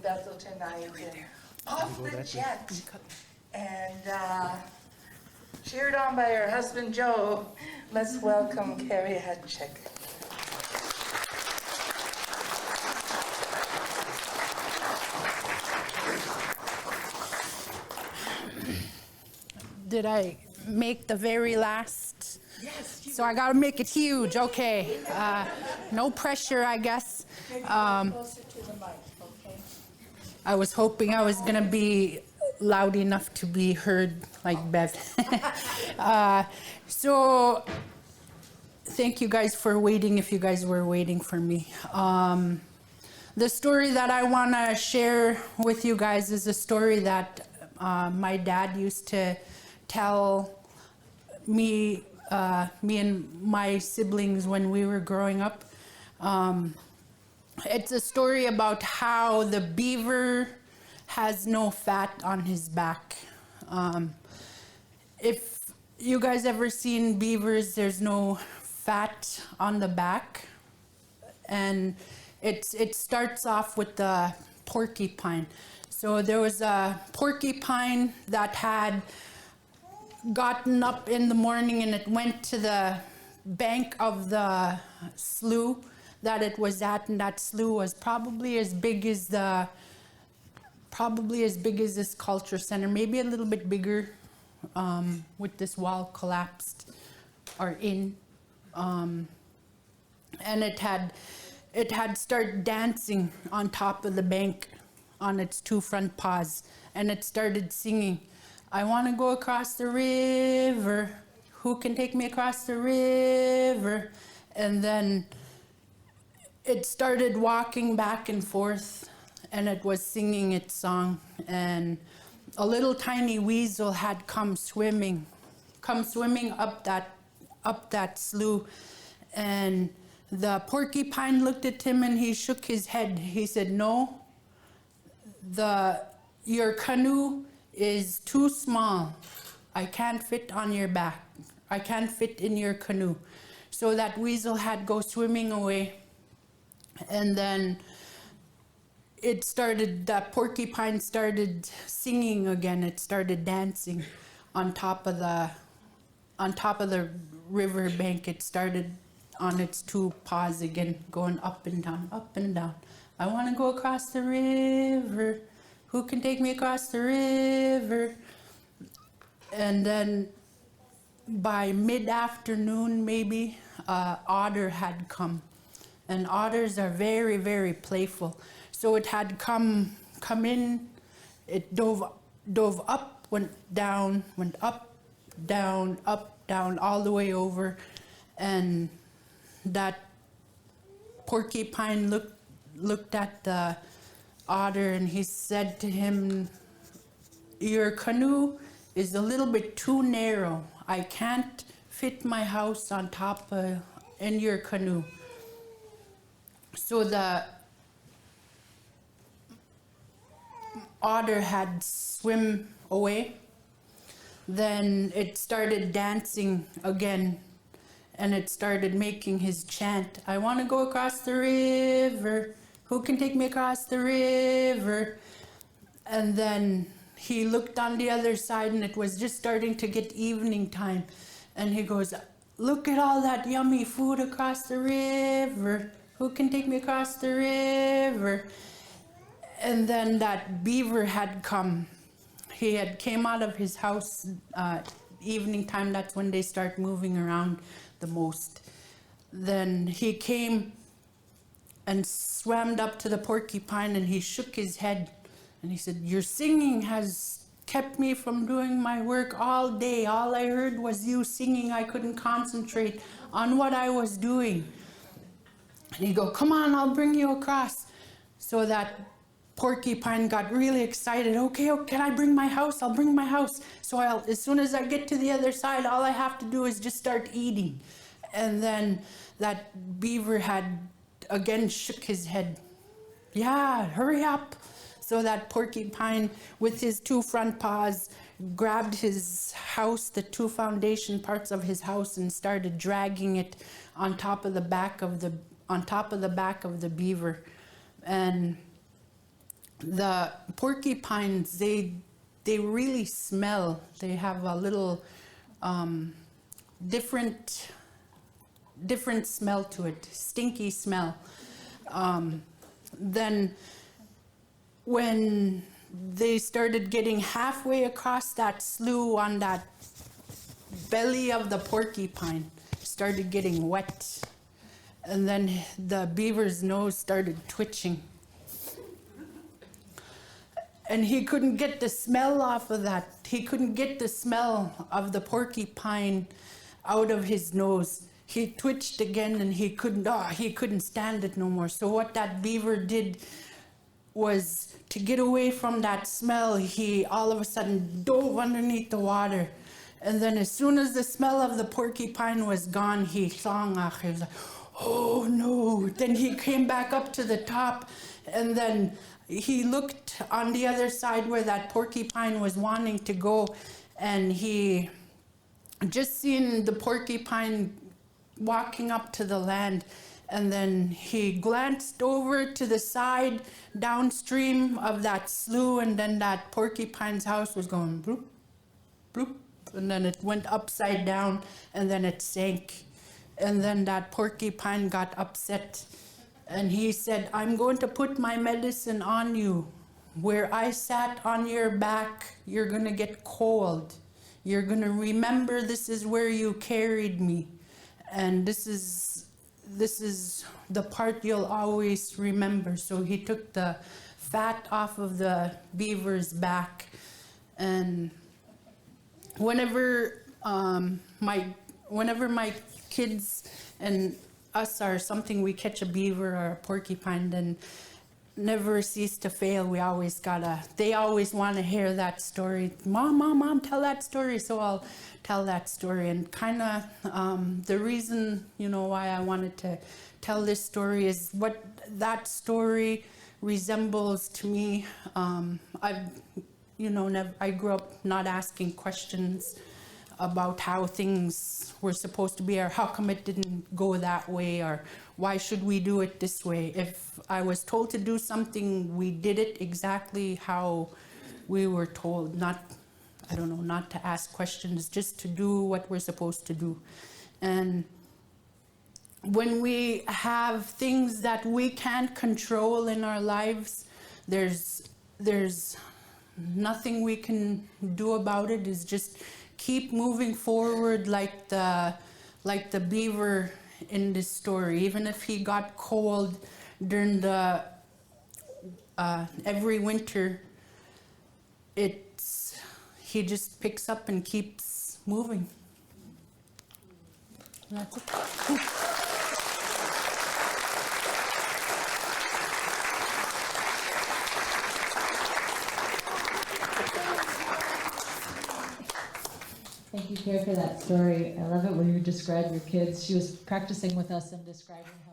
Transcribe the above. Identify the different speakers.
Speaker 1: Bethel tonight, and off the jet, and cheered on by her husband Joe. Let's welcome Carey Atchak.
Speaker 2: Did I make the very last?
Speaker 1: Yes.
Speaker 2: So I gotta make it huge, okay. No pressure, I guess.
Speaker 1: Closer to the mic, okay?
Speaker 2: I was hoping I was gonna be loud enough to be heard like Bev. So thank you guys for waiting, if you guys were waiting for me. The story that I wanna share with you guys is a story that my dad used to tell me and my siblings when we were growing up. It's a story about how the beaver has no fat on his back. If you guys ever seen beavers, there's no fat on the back. And it starts off with the porcupine. So there was a porcupine that had gotten up in the morning, and it went to the bank of the slough that it was at, and that slough was probably as big as this culture center, maybe a little bit bigger, with this wall collapsed or in, and it had started dancing on top of the bank on its two front paws, and it started singing, "I want to go across the river. Who can take me across the river?" And then it started walking back and forth, and it was singing its song. And a little tiny weasel had come swimming up that slough. And the porcupine looked at him, and he shook his head. He said, "No, your canoe is too small. I can't fit on your back. I can't fit in your canoe." So that weasel had go swimming away. And then that porcupine started singing again. It started dancing on top of the river bank. It started on its two paws again, going up and down, up and down. "I want to go across the river. Who can take me across the river?" And then by mid-afternoon, maybe, otter had come. And otters are very, very playful. So it had come in, it dove up, went up, down, all the way over. And that porcupine looked at the otter, and he said to him, "Your canoe is a little bit too narrow. I can't fit my house on top in your canoe." So the otter had swim away. Then it started dancing again, and it started making his chant, "I want to go across the river. Who can take me across the river?" And then he looked on the other side, and it was just starting to get evening time. And he goes, "Look at all that yummy food across the river. Who can take me across the river?" And then that beaver had come. He had came out of his house evening time. That's when they start moving around the most. Then he came and swam up to the porcupine, and he shook his head, and he said, "Your singing has kept me from doing my work all day. All I heard was you singing. I couldn't concentrate on what I was doing." And he'd go, "Come on, I'll bring you across." So that porcupine got really excited. Okay, can I bring my house? I'll bring my house. So as soon as I get to the other side, all I have to do is just start eating. And then that beaver had again shook his head. "Yeah, hurry up." So that porcupine, with his two front paws, grabbed his house, the two foundation parts of his house, and started dragging it on top of the back of the beaver. And the porcupines, they really smell. They have a little different smell to it, stinky smell. Then when they started getting halfway across that slough on that belly of the porcupine, started getting wet. And then the beaver's nose started twitching. And he couldn't get the smell off of that. He couldn't get the smell of the porcupine out of his nose. He twitched again and he couldn't stand it no more. So what that beaver did was, to get away from that smell, he all of a sudden dove underneath the water. And then as soon as the smell of the porcupine was gone, he songach. He was like, oh no. Then he came back up to the top, and then he looked on the other side where that porcupine was wanting to go, and he just seen the porcupine walking up to the land. And then he glanced over to the side downstream of that slough, and then that porcupine's house was going bloop, bloop, and then it went upside down, and then it sank. And then that porcupine got upset, and he said, I'm going to put my medicine on you. Where I sat on your back, you're going to get cold. You're going to remember this is where you carried me. And this is the part you'll always remember. So he took the fat off of the beaver's back. And whenever my kids and us are something, we catch a beaver or a porcupine, then never cease to fail. They always want to hear that story. Mom, tell that story. So I'll tell that story. And kind of the reason, why I wanted to tell this story is what that story resembles to me. I grew up not asking questions about how things were supposed to be, or how come it didn't go that way, or why should we do it this way. If I was told to do something, we did it exactly how we were told. Not to ask questions, just to do what we're supposed to do. And when we have things that we can't control in our lives, there's nothing we can do about it. Is just keep moving forward like the beaver in this story. Even if he got cold during the every winter, he just picks up and keeps moving. And that's it.
Speaker 3: Thank you, Carey, for that story. I love it when you describe your kids. She was practicing with us and describing how